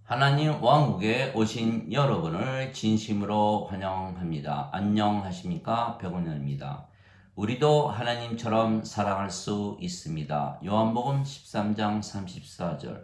하나님 왕국에 오신 여러분을 진심으로 환영합니다. 안녕하십니까? 백운현입니다. 우리도 하나님처럼 사랑할 수 있습니다. 요한복음 13장 34절.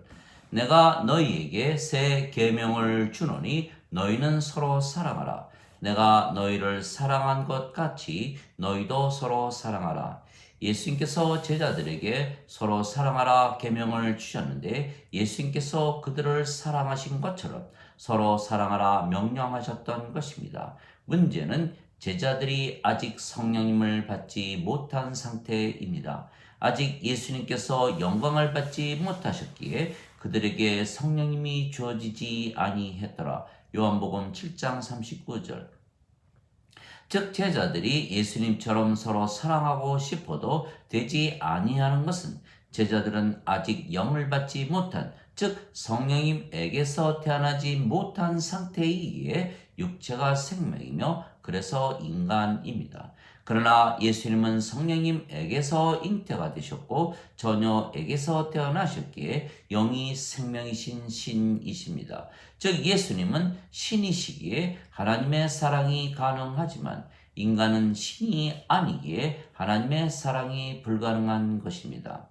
내가 너희에게 새 계명을 주노니 너희는 서로 사랑하라. 내가 너희를 사랑한 것 같이 너희도 서로 사랑하라. 예수님께서 제자들에게 서로 사랑하라 계명을 주셨는데 예수님께서 그들을 사랑하신 것처럼 서로 사랑하라 명령하셨던 것입니다. 문제는 제자들이 아직 성령님을 받지 못한 상태입니다. 아직 예수님께서 영광을 받지 못하셨기에 그들에게 성령님이 주어지지 아니했더라. 요한복음 7장 39절. 즉 제자들이 예수님처럼 서로 사랑하고 싶어도 되지 아니하는 것은 제자들은 아직 영을 받지 못한, 즉 성령님에게서 태어나지 못한 상태이기에 육체가 생명이며 그래서 인간입니다. 그러나 예수님은 성령님에게서 잉태가 되셨고 전녀에게서 태어나셨기에 영이 생명이신 신이십니다. 즉 예수님은 신이시기에 하나님의 사랑이 가능하지만 인간은 신이 아니기에 하나님의 사랑이 불가능한 것입니다.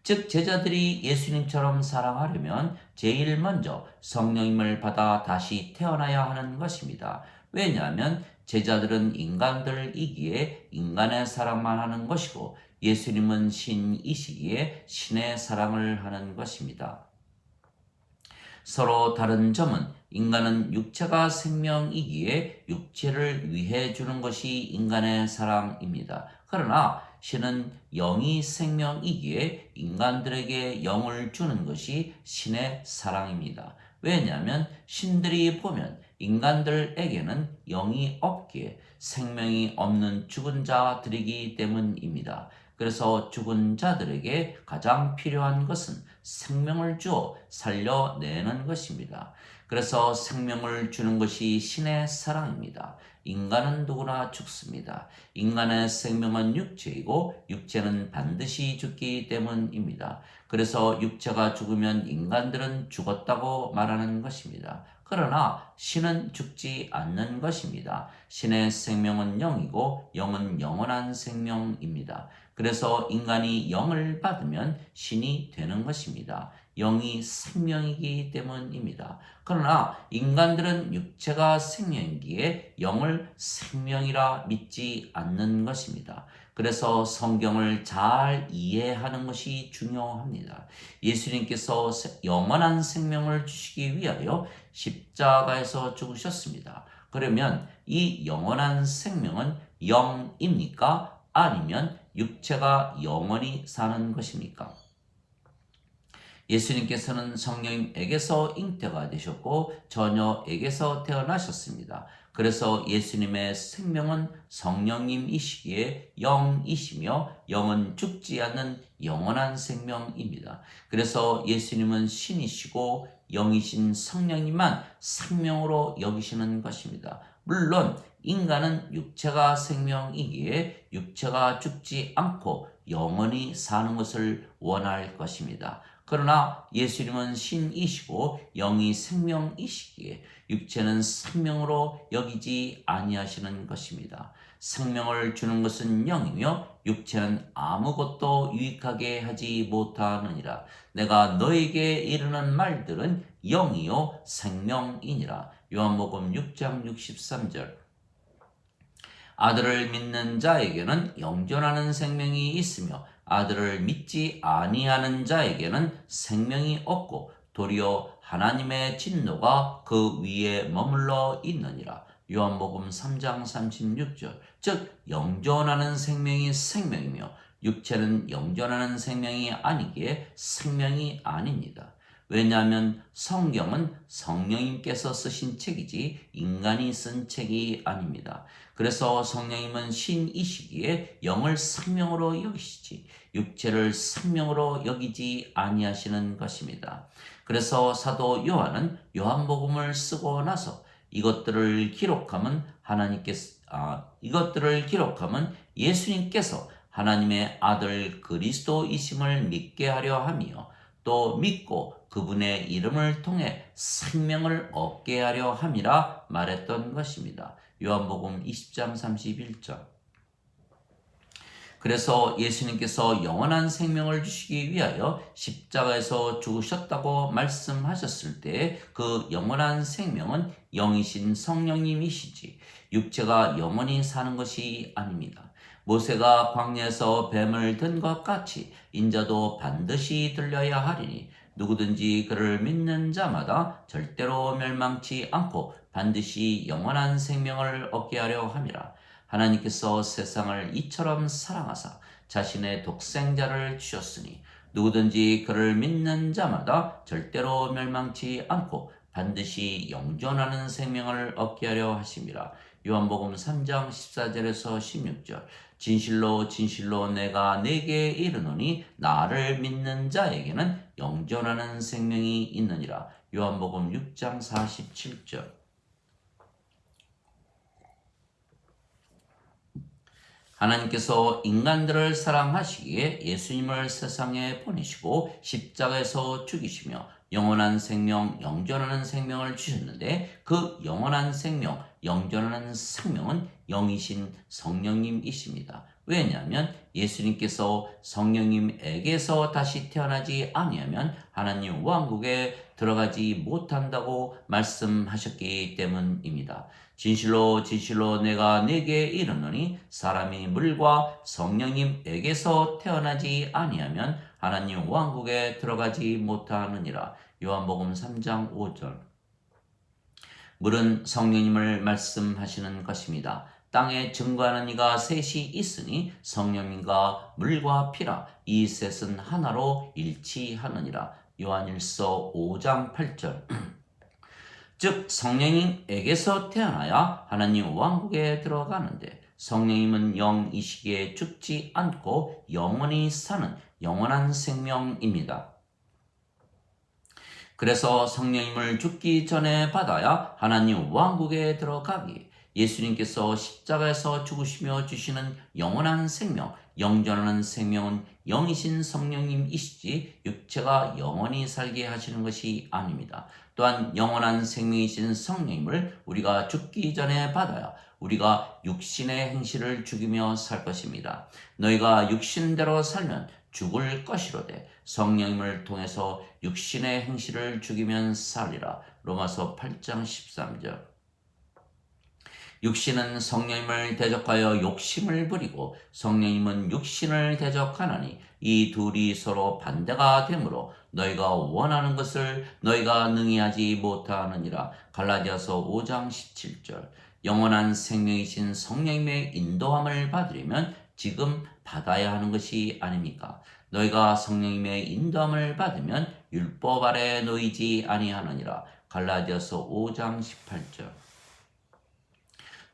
즉 제자들이 예수님처럼 사랑하려면 제일 먼저 성령님을 받아 다시 태어나야 하는 것입니다. 왜냐하면 제자들은 인간들이기에 인간의 사랑만 하는 것이고 예수님은 신이시기에 신의 사랑을 하는 것입니다. 서로 다른 점은 인간은 육체가 생명이기에 육체를 위해 주는 것이 인간의 사랑입니다. 그러나 신은 영이 생명이기에 인간들에게 영을 주는 것이 신의 사랑입니다. 왜냐하면 신들이 보면 인간들에게는 영이 없기에 생명이 없는 죽은 자들이기 때문입니다. 그래서 죽은 자들에게 가장 필요한 것은 생명을 주어 살려내는 것입니다. 그래서 생명을 주는 것이 신의 사랑입니다. 인간은 누구나 죽습니다. 인간의 생명은 육체이고 육체는 반드시 죽기 때문입니다. 그래서 육체가 죽으면 인간들은 죽었다고 말하는 것입니다. 그러나 신은 죽지 않는 것입니다. 신의 생명은 영이고 영은 영원한 생명입니다. 그래서 인간이 영을 받으면 신이 되는 것입니다. 영이 생명이기 때문입니다. 그러나 인간들은 육체가 생명이기에 영을 생명이라 믿지 않는 것입니다. 그래서 성경을 잘 이해하는 것이 중요합니다. 예수님께서 영원한 생명을 주시기 위하여 십자가에서 죽으셨습니다. 그러면 이 영원한 생명은 영입니까? 아니면 육체가 영원히 사는 것입니까? 예수님께서는 성령님에게서 잉태가 되셨고 전녀에게서 태어나셨습니다. 그래서 예수님의 생명은 성령님이시기에 영이시며 영은 죽지 않는 영원한 생명입니다. 그래서 예수님은 신이시고 영이신 성령님만 생명으로 여기시는 것입니다. 물론 인간은 육체가 생명이기에 육체가 죽지 않고 영원히 사는 것을 원할 것입니다. 그러나 예수님은 신이시고 영이 생명이시기에 육체는 생명으로 여기지 아니하시는 것입니다. 생명을 주는 것은 영이며 육체는 아무것도 유익하게 하지 못하느니라. 내가 너에게 이르는 말들은 영이요 생명이니라. 요한복음 6장 63절. 아들을 믿는 자에게는 영존하는 생명이 있으며 아들을 믿지 아니하는 자에게는 생명이 없고 도리어 하나님의 진노가 그 위에 머물러 있느니라. 요한복음 3장 36절. 즉 영존하는 생명이 생명이며 육체는 영존하는 생명이 아니기에 생명이 아닙니다. 왜냐하면 성경은 성령님께서 쓰신 책이지 인간이 쓴 책이 아닙니다. 그래서 성령님은 신이시기에 영을 생명으로 여기시지 육체를 생명으로 여기지 아니하시는 것입니다. 그래서 사도 요한은 요한복음을 쓰고 나서 이것들을 기록함은 예수님께서 하나님의 아들 그리스도이심을 믿게 하려 하며 또 믿고 그분의 이름을 통해 생명을 얻게 하려 함이라 말했던 것입니다. 요한복음 20장 31절. 그래서 예수님께서 영원한 생명을 주시기 위하여 십자가에서 죽으셨다고 말씀하셨을 때 그 영원한 생명은 영이신 성령님이시지 육체가 영원히 사는 것이 아닙니다. 모세가 광야에서 뱀을 든 것 같이 인자도 반드시 들려야 하리니 누구든지 그를 믿는 자마다 절대로 멸망치 않고 반드시 영원한 생명을 얻게 하려 함이라. 하나님께서 세상을 이처럼 사랑하사 자신의 독생자를 주셨으니 누구든지 그를 믿는 자마다 절대로 멸망치 않고 반드시 영존하는 생명을 얻게 하려 하심이라. 요한복음 3장 14절에서 16절. 진실로 진실로 내가 네게 이르노니 나를 믿는 자에게는 영존하는 생명이 있느니라. 요한복음 6장 47절. 하나님께서 인간들을 사랑하시기에 예수님을 세상에 보내시고 십자가에서 죽이시며 영원한 생명, 영존하는 생명을 주셨는데 그 영원한 생명, 영존하는 생명은 영이신 성령님이십니다. 왜냐하면 예수님께서 성령님에게서 다시 태어나지 아니하면 하나님 왕국에 들어가지 못한다고 말씀하셨기 때문입니다. 진실로 진실로 내가 네게 이르노니 사람이 물과 성령님에게서 태어나지 아니하면 하나님 왕국에 들어가지 못하느니라. 요한복음 3장 5절. 물은 성령님을 말씀하시는 것입니다. 땅에 증거하는 이가 셋이 있으니 성령님과 물과 피라. 이 셋은 하나로 일치하느니라. 요한일서 5장 8절. 즉 성령님에게서 태어나야 하나님 왕국에 들어가는데 성령님은 영이시기에 죽지 않고 영원히 사는 영원한 생명입니다. 그래서 성령님을 죽기 전에 받아야 하나님 왕국에 들어가기 예수님께서 십자가에서 죽으시며 주시는 영원한 생명, 영존하는 생명은 영이신 성령님이시지 육체가 영원히 살게 하시는 것이 아닙니다. 또한 영원한 생명이신 성령님을 우리가 죽기 전에 받아야 우리가 육신의 행실을 죽이며 살 것입니다. 너희가 육신대로 살면 죽을 것이로되 성령님을 통해서 육신의 행실을 죽이면 살리라. 로마서 8장 13절. 육신은 성령님을 대적하여 욕심을 부리고 성령님은 육신을 대적하나니 이 둘이 서로 반대가 되므로 너희가 원하는 것을 너희가 능히 하지 못하느니라. 갈라디아서 5장 17절. 영원한 생명이신 성령님의 인도함을 받으려면 지금 받아야 하는 것이 아닙니까? 너희가 성령님의 인도함을 받으면 율법 아래 놓이지 아니하느니라. 갈라디아서 5장 18절.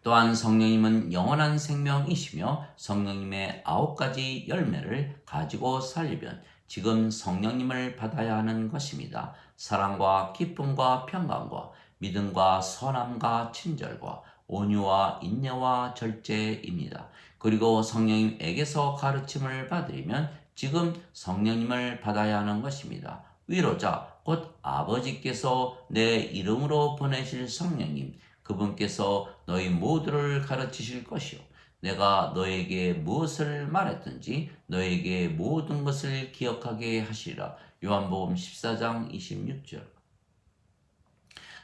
또한 성령님은 영원한 생명이시며 성령님의 9가지 열매를 가지고 살려면 지금 성령님을 받아야 하는 것입니다. 사랑과 기쁨과 평강과 믿음과 선함과 친절과 온유와 인내와 절제입니다. 그리고 성령님에게서 가르침을 받으려면 지금 성령님을 받아야 하는 것입니다. 위로자 곧 아버지께서 내 이름으로 보내실 성령님 그분께서 너희 모두를 가르치실 것이요 내가 너에게 무엇을 말했든지 너에게 모든 것을 기억하게 하시리라. 요한복음 14장 26절.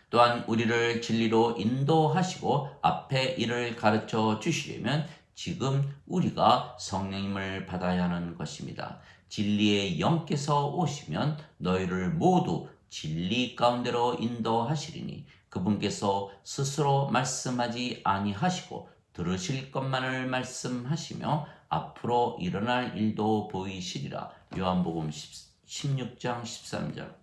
또한 우리를 진리로 인도하시고 앞에 일을 가르쳐 주시려면 지금 우리가 성령님을 받아야 하는 것입니다. 진리의 영께서 오시면 너희를 모두 진리 가운데로 인도하시리니 그분께서 스스로 말씀하지 아니하시고 들으실 것만을 말씀하시며 앞으로 일어날 일도 보이시리라. 요한복음 16장 13절.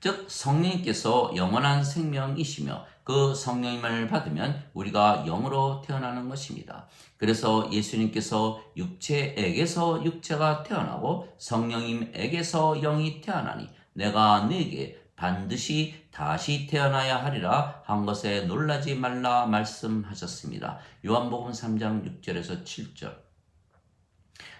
즉 성령님께서 영원한 생명이시며 그 성령님을 받으면 우리가 영으로 태어나는 것입니다. 그래서 예수님께서 육체에게서 육체가 태어나고 성령님에게서 영이 태어나니 내가 네게 반드시 다시 태어나야 하리라 한 것에 놀라지 말라 말씀하셨습니다. 요한복음 3장 6절에서 7절.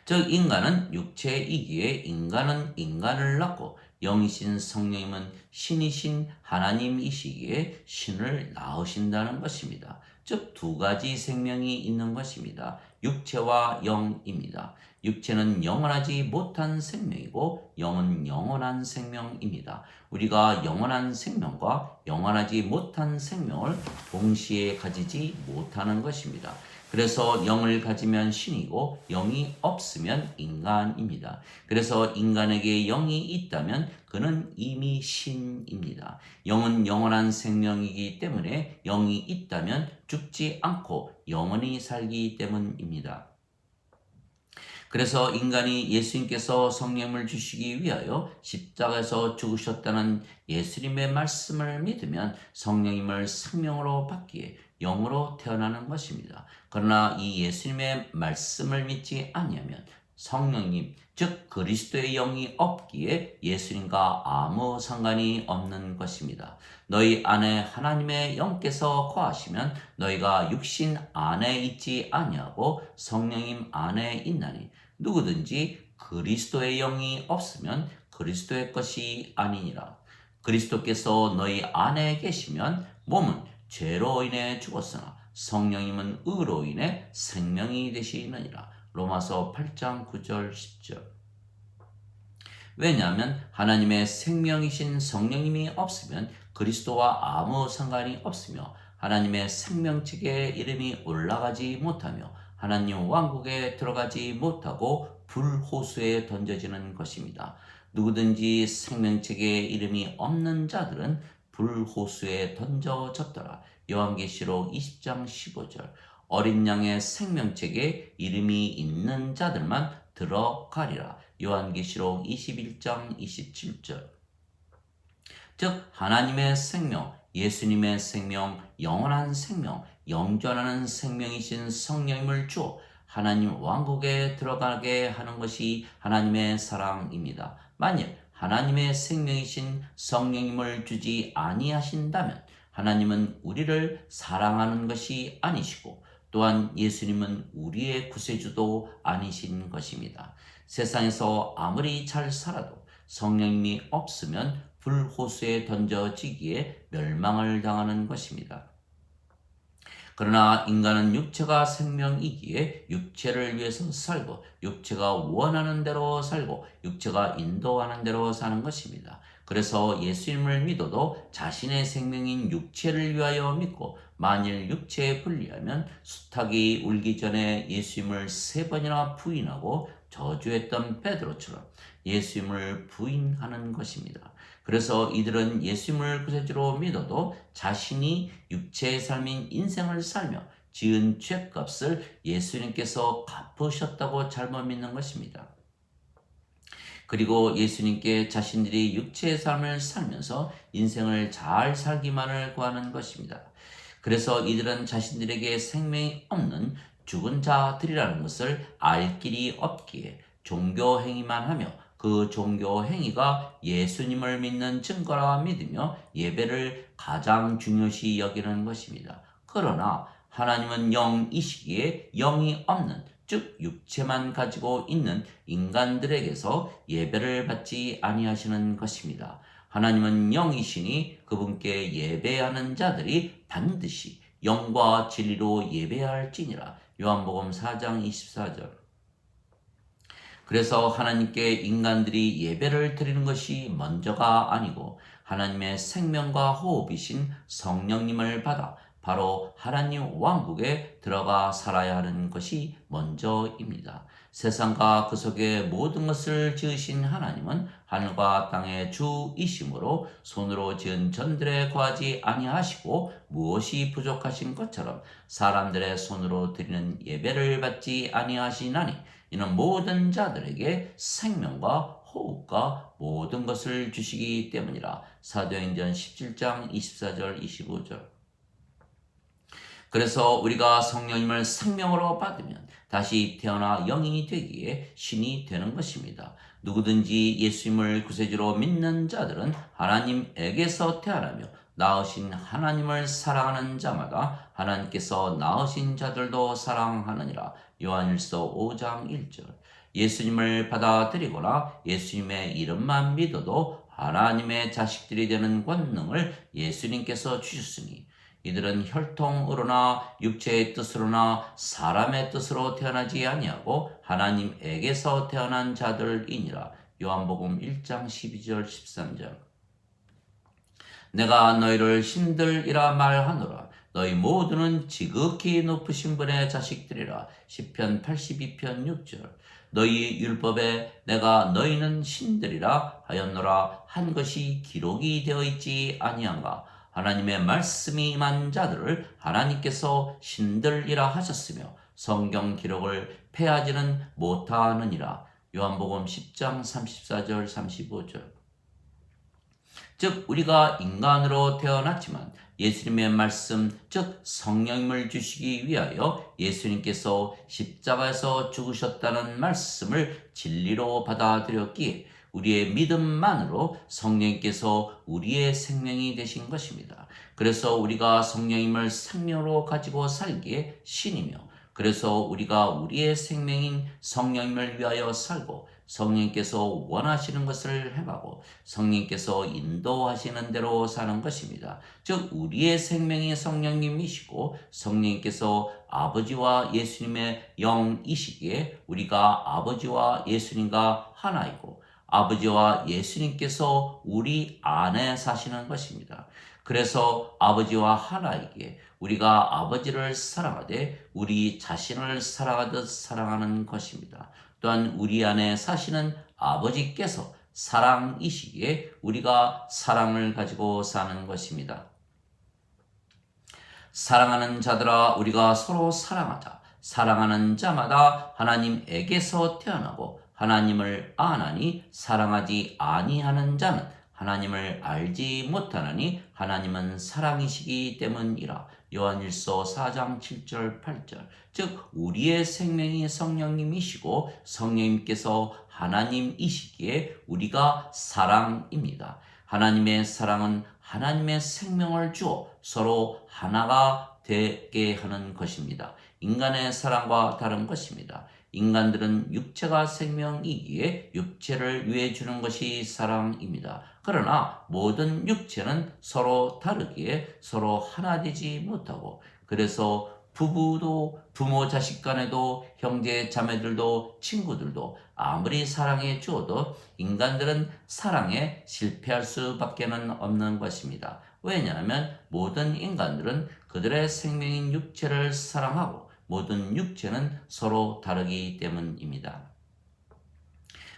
즉 인간은 육체이기에 인간은 인간을 낳고 영이신 성령님은 신이신 하나님이시기에 신을 낳으신다는 것입니다. 즉 두 가지 생명이 있는 것입니다. 육체와 영입니다. 육체는 영원하지 못한 생명이고 영은 영원한 생명입니다. 우리가 영원한 생명과 영원하지 못한 생명을 동시에 가지지 못하는 것입니다. 그래서 영을 가지면 신이고 영이 없으면 인간입니다. 그래서 인간에게 영이 있다면 그는 이미 신입니다. 영은 영원한 생명이기 때문에 영이 있다면 죽지 않고 영원히 살기 때문입니다. 그래서 인간이 예수님께서 성령을 주시기 위하여 십자가에서 죽으셨다는 예수님의 말씀을 믿으면 성령님을 생명으로 받기에 영으로 태어나는 것입니다. 그러나 이 예수님의 말씀을 믿지 아니하면 성령님, 즉 그리스도의 영이 없기에 예수님과 아무 상관이 없는 것입니다. 너희 안에 하나님의 영께서 거하시면 너희가 육신 안에 있지 아니하고 성령님 안에 있나니 누구든지 그리스도의 영이 없으면 그리스도의 것이 아니니라. 그리스도께서 너희 안에 계시면 몸은 죄로 인해 죽었으나 성령님은 의로 인해 생명이 되시느니라. 로마서 8장 9절 10절. 왜냐하면 하나님의 생명이신 성령님이 없으면 그리스도와 아무 상관이 없으며 하나님의 생명책에 이름이 올라가지 못하며 하나님 왕국에 들어가지 못하고 불호수에 던져지는 것입니다. 누구든지 생명책에 이름이 없는 자들은 불호수에 던져졌더라. 요한계시록 20장 15절. 어린 양의 생명책에 이름이 있는 자들만 들어가리라. 요한계시록 21장 27절. 즉 하나님의 생명, 예수님의 생명, 영원한 생명, 영존하는 생명이신 성령님을 주어 하나님 왕국에 들어가게 하는 것이 하나님의 사랑입니다. 만일 하나님의 생명이신 성령님을 주지 아니하신다면 하나님은 우리를 사랑하는 것이 아니시고 또한 예수님은 우리의 구세주도 아니신 것입니다. 세상에서 아무리 잘 살아도 성령님이 없으면 불호수에 던져지기에 멸망을 당하는 것입니다. 그러나 인간은 육체가 생명이기에 육체를 위해서 살고 육체가 원하는 대로 살고 육체가 인도하는 대로 사는 것입니다. 그래서 예수님을 믿어도 자신의 생명인 육체를 위하여 믿고 만일 육체에 불리하면 수탉이 울기 전에 예수님을 3번이나 부인하고 저주했던 베드로처럼 예수님을 부인하는 것입니다. 그래서 이들은 예수님을 구세주로 믿어도 자신이 육체의 삶인 인생을 살며 지은 죄값을 예수님께서 갚으셨다고 잘못 믿는 것입니다. 그리고 예수님께 자신들이 육체의 삶을 살면서 인생을 잘 살기만을 구하는 것입니다. 그래서 이들은 자신들에게 생명이 없는 죽은 자들이라는 것을 알 길이 없기에 종교 행위만 하며 그 종교 행위가 예수님을 믿는 증거라 믿으며 예배를 가장 중요시 여기는 것입니다. 그러나 하나님은 영이시기에 영이 없는 즉 육체만 가지고 있는 인간들에게서 예배를 받지 아니하시는 것입니다. 하나님은 영이시니 그분께 예배하는 자들이 반드시 영과 진리로 예배할지니라. 요한복음 4장 24절. 그래서 하나님께 인간들이 예배를 드리는 것이 먼저가 아니고 하나님의 생명과 호흡이신 성령님을 받아 바로 하나님 왕국에 들어가 살아야 하는 것이 먼저입니다. 세상과 그 속의 모든 것을 지으신 하나님은 하늘과 땅의 주이심으로 손으로 지은 전들에 거하지 아니하시고 무엇이 부족하신 것처럼 사람들의 손으로 드리는 예배를 받지 아니하시나니 이는 모든 자들에게 생명과 호흡과 모든 것을 주시기 때문이라. 사도행전 17장 24절 25절. 그래서 우리가 성령님을 생명으로 받으면 다시 태어나 영이 되기에 신이 되는 것입니다. 누구든지 예수님을 구세주로 믿는 자들은 하나님에게서 태어나며 낳으신 하나님을 사랑하는 자마다 하나님께서 낳으신 자들도 사랑하느니라. 요한일서 5장 1절. 예수님을 받아들이거나 예수님의 이름만 믿어도 하나님의 자식들이 되는 권능을 예수님께서 주셨으니 이들은 혈통으로나 육체의 뜻으로나 사람의 뜻으로 태어나지 아니하고 하나님에게서 태어난 자들이니라. 요한복음 1장 12절 13절. 내가 너희를 신들이라 말하노라. 너희 모두는 지극히 높으신 분의 자식들이라. 시편 82편 6절. 너희 율법에 내가 너희는 신들이라 하였노라 한 것이 기록이 되어 있지 아니한가. 하나님의 말씀이 임한 자들을 하나님께서 신들이라 하셨으며 성경 기록을 폐하지는 못하느니라. 요한복음 10장 34절 35절. 즉 우리가 인간으로 태어났지만 예수님의 말씀, 즉 성령님을 주시기 위하여 예수님께서 십자가에서 죽으셨다는 말씀을 진리로 받아들였기에 우리의 믿음만으로 성령님께서 우리의 생명이 되신 것입니다. 그래서 우리가 성령님을 생명으로 가지고 살기에 신이며, 그래서 우리가 우리의 생명인 성령님을 위하여 살고 성령님께서 원하시는 것을 행하고 성령님께서 인도하시는 대로 사는 것입니다. 즉 우리의 생명이 성령님이시고 성령님께서 아버지와 예수님의 영이시기에 우리가 아버지와 예수님과 하나이고 아버지와 예수님께서 우리 안에 사시는 것입니다. 그래서 아버지와 하나이기에 우리가 아버지를 사랑하되 우리 자신을 사랑하듯 사랑하는 것입니다. 또한 우리 안에 사시는 아버지께서 사랑이시기에 우리가 사랑을 가지고 사는 것입니다. 사랑하는 자들아 우리가 서로 사랑하자. 사랑하는 자마다 하나님에게서 태어나고 하나님을 아나니 사랑하지 아니하는 자는 하나님을 알지 못하나니 하나님은 사랑이시기 때문이라. 요한일서 4장 7절 8절. 즉 우리의 생명이 성령님이시고 성령님께서 하나님이시기에 우리가 사랑입니다. 하나님의 사랑은 하나님의 생명을 주어 서로 하나가 되게 하는 것입니다. 인간의 사랑과 다른 것입니다. 인간들은 육체가 생명이기에 육체를 위해 주는 것이 사랑입니다. 그러나 모든 육체는 서로 다르기에 서로 하나 되지 못하고, 그래서 부부도 부모 자식 간에도 형제 자매들도 친구들도 아무리 사랑해 주어도 인간들은 사랑에 실패할 수밖에는 없는 것입니다. 왜냐하면 모든 인간들은 그들의 생명인 육체를 사랑하고 모든 육체는 서로 다르기 때문입니다.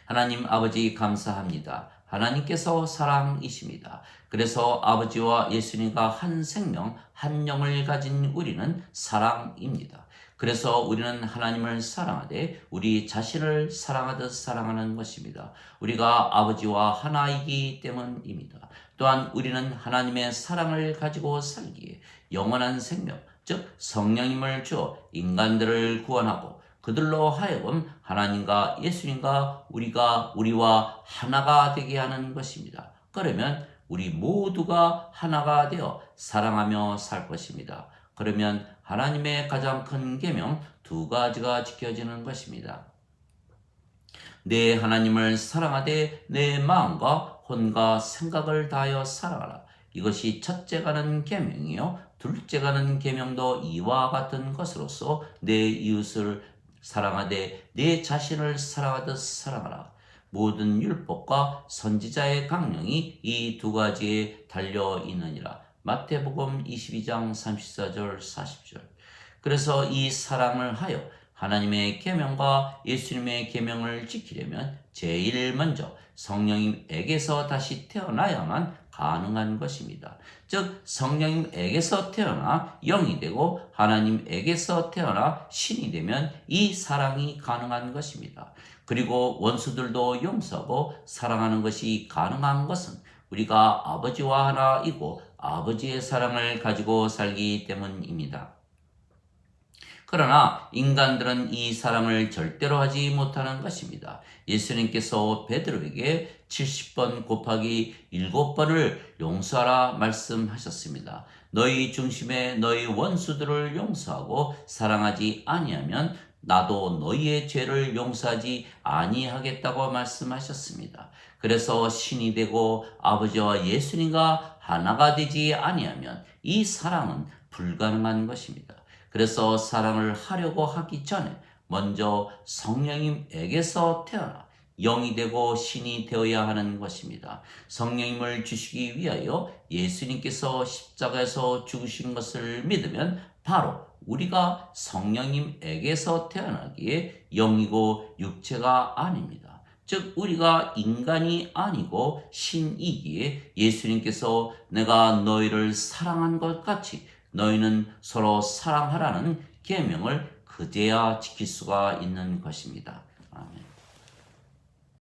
하나님 아버지 감사합니다. 하나님께서 사랑이십니다. 그래서 아버지와 예수님과 한 생명, 한 영을 가진 우리는 사랑입니다. 그래서 우리는 하나님을 사랑하되 우리 자신을 사랑하듯 사랑하는 것입니다. 우리가 아버지와 하나이기 때문입니다. 또한 우리는 하나님의 사랑을 가지고 살기에 영원한 생명, 즉 성령님을 주어 인간들을 구원하고 그들로 하여금 하나님과 예수님과 우리와 하나가 되게 하는 것입니다. 그러면 우리 모두가 하나가 되어 사랑하며 살 것입니다. 그러면 하나님의 가장 큰 계명 두 가지가 지켜지는 것입니다. 내 하나님을 사랑하되 내 마음과 혼과 생각을 다하여 사랑하라. 이것이 첫째가는 계명이요 둘째가는 계명도 이와 같은 것으로서 내 이웃을 사랑하되 내 자신을 사랑하듯 사랑하라. 모든 율법과 선지자의 강령이 이 두 가지에 달려 있느니라. 마태복음 22장 34절 40절. 그래서 이 사랑을 하여 하나님의 계명과 예수님의 계명을 지키려면 제일 먼저 성령님에게서 다시 태어나야만 가능한 것입니다. 즉 성령님에게서 태어나 영이 되고 하나님에게서 태어나 신이 되면 이 사랑이 가능한 것입니다. 그리고 원수들도 용서하고 사랑하는 것이 가능한 것은 우리가 아버지와 하나이고 아버지의 사랑을 가지고 살기 때문입니다. 그러나 인간들은 이 사랑을 절대로 하지 못하는 것입니다. 예수님께서 베드로에게 70번 곱하기 7번을 용서하라 말씀하셨습니다. 너희 중심에 너희 원수들을 용서하고 사랑하지 아니하면 나도 너희의 죄를 용서하지 아니하겠다고 말씀하셨습니다. 그래서 신이 되고 아버지와 예수님과 하나가 되지 아니하면 이 사랑은 불가능한 것입니다. 그래서 사랑을 하려고 하기 전에 먼저 성령님에게서 태어나 영이 되고 신이 되어야 하는 것입니다. 성령님을 주시기 위하여 예수님께서 십자가에서 죽으신 것을 믿으면 바로 우리가 성령님에게서 태어나기에 영이고 육체가 아닙니다. 즉 우리가 인간이 아니고 신이기에 예수님께서 내가 너희를 사랑한 것 같이 너희는 서로 사랑하라는 계명을 그제야 지킬 수가 있는 것입니다. 아멘.